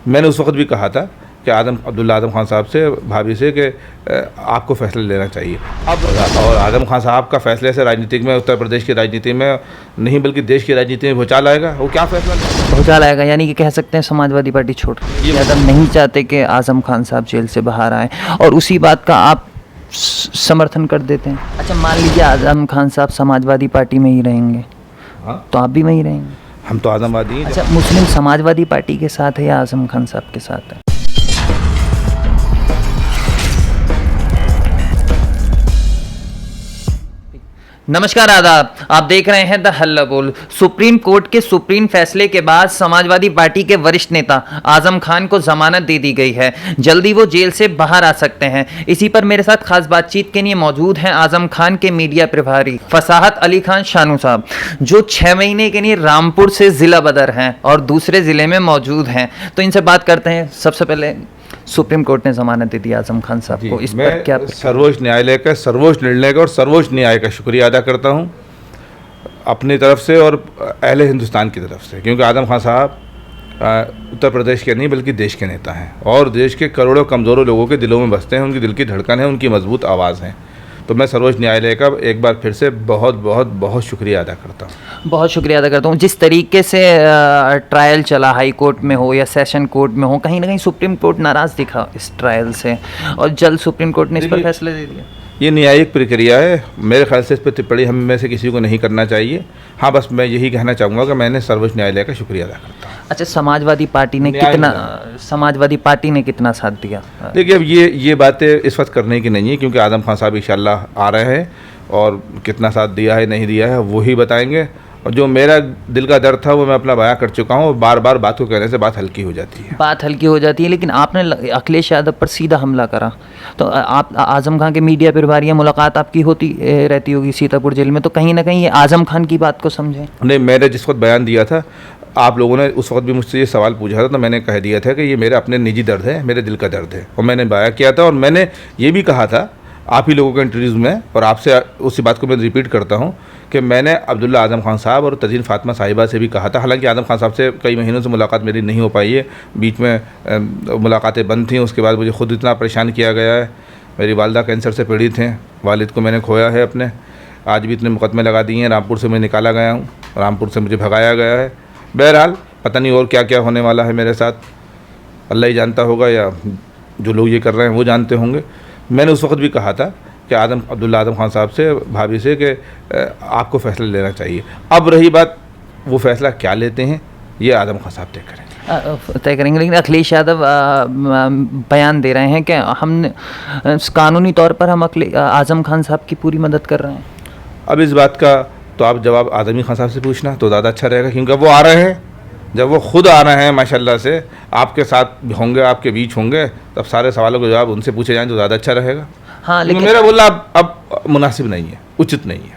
मैंने उस वक्त भी कहा था कि अब्दुल्ला आजम खान साहब से, भाभी से, कि आपको फैसला लेना चाहिए। अब और आजम खान साहब का फैसले से राजनीतिक में, उत्तर प्रदेश की राजनीति में नहीं बल्कि देश की राजनीति में भूचाल आएगा। वो क्या फैसला लेगा? भूचाल आएगा, यानी कि कह सकते हैं समाजवादी पार्टी छोड़ रही है। यादव नहीं चाहते कि आजम खान साहब जेल से बाहर आए, और उसी बात का आप समर्थन कर देते हैं। अच्छा, मान लीजिए आजम खान साहब समाजवादी पार्टी में ही रहेंगे, हाँ, तो आप भी वहीं रहेंगे? हम तो आजमवादी हैं। अच्छा, मुस्लिम समाजवादी पार्टी के साथ है या आजम खान साहब के साथ है? नमस्कार, आदाब। आप देख रहे हैं द हल्ला बोल। सुप्रीम कोर्ट के सुप्रीम फैसले के बाद समाजवादी पार्टी के वरिष्ठ नेता आजम खान को जमानत दे दी गई है। जल्दी वो जेल से बाहर आ सकते हैं। इसी पर मेरे साथ खास बातचीत के लिए मौजूद हैं आजम खान के मीडिया प्रभारी फसाहत अली खान शानू साहब, जो 6 महीने के लिए रामपुर से जिला बदर हैं और दूसरे जिले में मौजूद हैं। तो इनसे बात करते हैं। सबसे पहले, सुप्रीम कोर्ट ने जमानत दे दी आजम खान साहब को, इस पर क्या? सर्वोच्च न्यायालय का सर्वोच्च निर्णय का और सर्वोच्च न्याय का शुक्रिया अदा करता हूं अपनी तरफ से और अहले हिंदुस्तान की तरफ से, क्योंकि आजम खान साहब उत्तर प्रदेश के नहीं बल्कि देश के नेता हैं और देश के करोड़ों कमज़ोरों लोगों के दिलों में बसते हैं। उनकी दिल की धड़कन है, उनकी मजबूत आवाज़ है। तो मैं सर्वोच्च न्यायालय का एक बार फिर से बहुत बहुत बहुत शुक्रिया अदा करता हूँ। बहुत शुक्रिया अदा करता हूँ। जिस तरीके से ट्रायल चला, हाई कोर्ट में हो या सेशन कोर्ट में हो, कहीं ना कहीं सुप्रीम कोर्ट नाराज़ दिखा इस ट्रायल से, और जल्द सुप्रीम कोर्ट ने इस पर फैसला दे दिया। ये न्यायिक प्रक्रिया है, मेरे ख्याल से इस पर टिप्पणी हम में से किसी को नहीं करना चाहिए। हाँ, बस मैं यही कहना चाहूँगा कि मैंने सर्वोच्च न्यायालय का शुक्रिया अदा करता हूँ। अच्छा, समाजवादी पार्टी ने कितना साथ दिया? देखिए, अब ये बातें इस वक्त करने की नहीं है, क्योंकि आजम खान साहब इंशाल्लाह आ रहे हैं और कितना साथ दिया है नहीं दिया है वो ही बताएंगे। और जो मेरा दिल का दर्द था वो मैं अपना बयां कर चुका हूँ। बार बार बात को कहने से बात हल्की हो जाती है। लेकिन आपने अखिलेश यादव पर सीधा हमला करा, तो आप आजम खान के मीडिया प्रभारी, मुलाकात आपकी होती रहती होगी सीतापुर जेल में, तो कहीं ना कहीं ये आजम खान की बात को समझें। नहीं, मैंने जिस वक्त बयान दिया था, आप लोगों ने उस वक्त भी मुझसे ये सवाल पूछा था, तो मैंने कह दिया था कि ये मेरे अपने निजी दर्द है, मेरे दिल का दर्द है, और मैंने बयान किया था। और मैंने ये भी कहा था आप ही लोगों के इंटरव्यूज़ में, और आपसे उसी बात को मैं रिपीट करता हूँ कि मैंने अब्दुल्ला आजम खान साहब और तजीन फातिमा साहिबा से भी कहा था। हालांकि आजम खान साहब से कई महीनों से मुलाकात मेरी नहीं हो पाई है, बीच में मुलाकातें बंद थीं। उसके बाद मुझे खुद इतना परेशान किया गया है। मेरी वालिदा कैंसर से पीड़ित हैं, वालिद को मैंने खोया है अपने। आज भी इतने मुकदमे लगा दिए हैं। रामपुर से मैं निकाला गया हूँ, रामपुर से मुझे भगाया गया है। बहरहाल पता नहीं और क्या क्या होने वाला है मेरे साथ, अल्लाह ही जानता होगा, या जो लोग ये कर रहे हैं वो जानते होंगे। मैंने उस वक्त भी कहा था कि अब्दुल्ला आजम खान साहब से, भाभी से, कि आपको फैसला लेना चाहिए। अब रही बात, वो फैसला क्या लेते हैं ये आजम खान साहब तय करेंगे। लेकिन अखिलेश यादव बयान दे रहे हैं कि हम कानूनी तौर पर हम आजम खान साहब की पूरी मदद कर रहे हैं। अब इस बात का तो आप जवाब आजमी खान साहब से पूछना तो ज़्यादा अच्छा रहेगा, क्योंकि वो आ रहे हैं। जब वो खुद आ रहे हैं माशाल्लाह से, आपके साथ होंगे, आपके बीच होंगे, तब सारे सवालों के जवाब उनसे पूछे जाएं तो ज़्यादा अच्छा रहेगा। हाँ, लेकिन मेरा बोलना अब मुनासिब नहीं है, उचित नहीं है।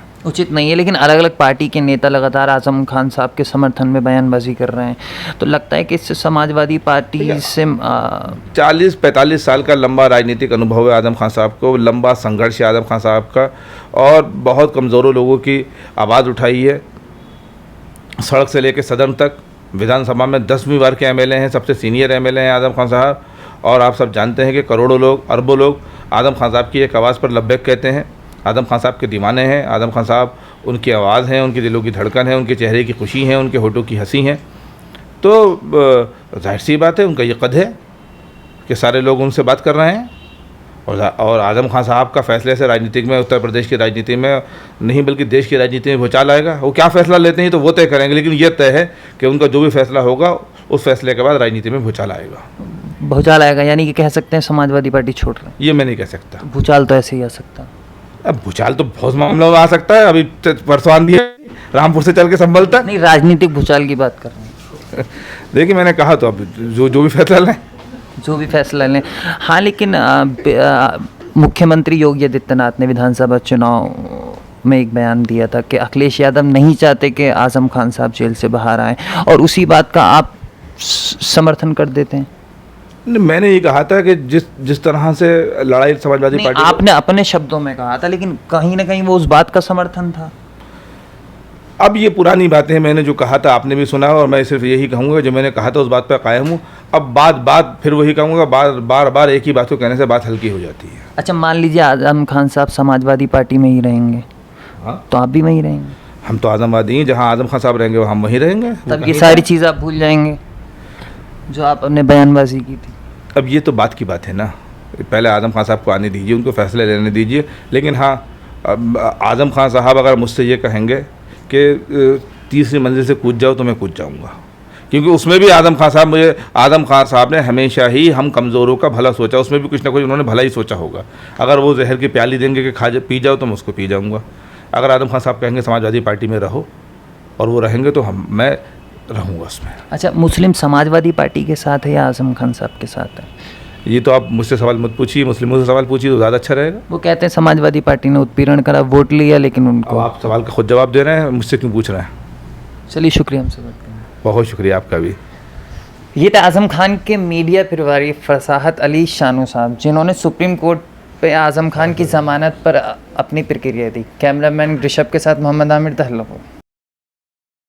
लेकिन अलग अलग पार्टी के नेता लगातार आजम खान साहब के समर्थन में बयानबाजी कर रहे हैं, तो लगता है कि इससे समाजवादी पार्टी से 40-45 साल का लंबा राजनीतिक अनुभव है आजम खान साहब को, लंबा संघर्ष है आजम खान साहब का, और बहुत कमज़ोरों लोगों की आवाज़ उठाई है, सड़क से लेकर सदन तक। विधानसभा में 10वीं बार के एमएलए हैं, सबसे सीनियर एमएलए हैं आजम खान साहब। और आप सब जानते हैं कि करोड़ों लोग, अरबों लोग आजम खान साहब की एक आवाज़ पर लब्बैक कहते हैं। आजम खान साहब के दीवाने हैं। आजम खान साहब उनकी आवाज़ हैं, उनके दिलों की धड़कन है, उनके चेहरे की खुशी है, उनके होठों की हंसी है। तो जाहिर सी बात है, उनका ये कद है कि सारे लोग उनसे बात कर रहे हैं। और आजम खान साहब का फैसले से राजनीतिक में, उत्तर प्रदेश की राजनीति में नहीं बल्कि देश की राजनीति में भूचाल आएगा। वो क्या फ़ैसला लेते हैं तो वो तय करेंगे, लेकिन ये तय है कि उनका जो भी फैसला होगा उस फैसले के बाद राजनीति में भूचाल आएगा। यानी कि कह सकते हैं समाजवादी पार्टी छोड़ रहे हैं। ये मैं नहीं कह सकता। भूचाल तो ऐसे ही आ सकता। अब भूचाल तो बहुत मामलों में आ सकता है। अभी परसों आंधी रामपुर से चल के संभल तक। नहीं, राजनीतिक भूचाल की बात कर रहे हैं। देखिए, मैंने कहा तो अब जो भी फैसला लें। हाँ, लेकिन मुख्यमंत्री योगी आदित्यनाथ ने विधानसभा चुनाव में एक बयान दिया था कि अखिलेश यादव नहीं चाहते कि आजम खान साहब जेल से बाहर आए, और उसी बात का आप समर्थन कर देते हैं। मैंने ये कहा था कि जिस तरह से लड़ाई समाजवादी पार्टी, आपने अपने शब्दों में कहा था, लेकिन कहीं ना कहीं वो उस बात का समर्थन था। अब ये पुरानी बातें हैं, मैंने जो कहा था आपने भी सुना और मैं सिर्फ यही कहूँगा, जो मैंने कहा था उस बात पर कायम हूँ। अब बात फिर वही कहूँगा, बार एक ही बात को कहने से बात हल्की हो जाती है। अच्छा, मान लीजिए आजम खान साहब समाजवादी पार्टी में ही रहेंगे, हाँ, तो आप भी वहीं रहेंगे? हम तो आजमवादी हैं, जहाँ आजम खान साहब रहेंगे वहाँ हम वहीं रहेंगे। तब ये सारी चीज़ आप भूल जाएंगे जो आप अपने बयानबाजी की थी। अब ये तो बात की बात है ना, पहले आजम खान साहब को आने दीजिए, उनको फैसले लेने दीजिए। लेकिन हाँ, अब आजम खान साहब अगर मुझसे ये कहेंगे कि तीसरी मंजिल से कूद जाओ तो मैं कूद जाऊंगा, क्योंकि उसमें भी आजम खान साहब ने हमेशा ही हम कमज़ोरों का भला सोचा, उसमें भी कुछ ना कुछ उन्होंने भला ही सोचा होगा। अगर वो जहर की प्याली देंगे कि पी जाओ तो मैं उसको पी जाऊँगा। अगर आजम खान साहब कहेंगे समाजवादी पार्टी में रहो और वो रहेंगे तो मैं रहूँगा उसमें। अच्छा, मुस्लिम समाजवादी पार्टी के साथ है या आजम खान साहब के साथ है? ये तो आप मुझसे सवाल मत पूछिए, मुस्लिमों से सवाल पूछिए तो ज़्यादा अच्छा रहेगा। वो कहते हैं समाजवादी पार्टी ने उत्पीड़न करा, वोट लिया, लेकिन अब उनको। आप सवाल का खुद जवाब दे रहे हैं, मुझसे क्यों पूछ रहे हैं? चलिए, शुक्रिया हमसे बात करने का। बहुत शुक्रिया आपका भी। ये थे आजम खान के मीडिया प्रभारी फरसाहत अली शानू साहब, जिन्होंने सुप्रीम कोर्ट पे आजम खान की ज़मानत पर अपनी प्रतिक्रिया दी। कैमरामैन ऋषभ के साथ मोहम्मद आमिर, द हल्ला बोल।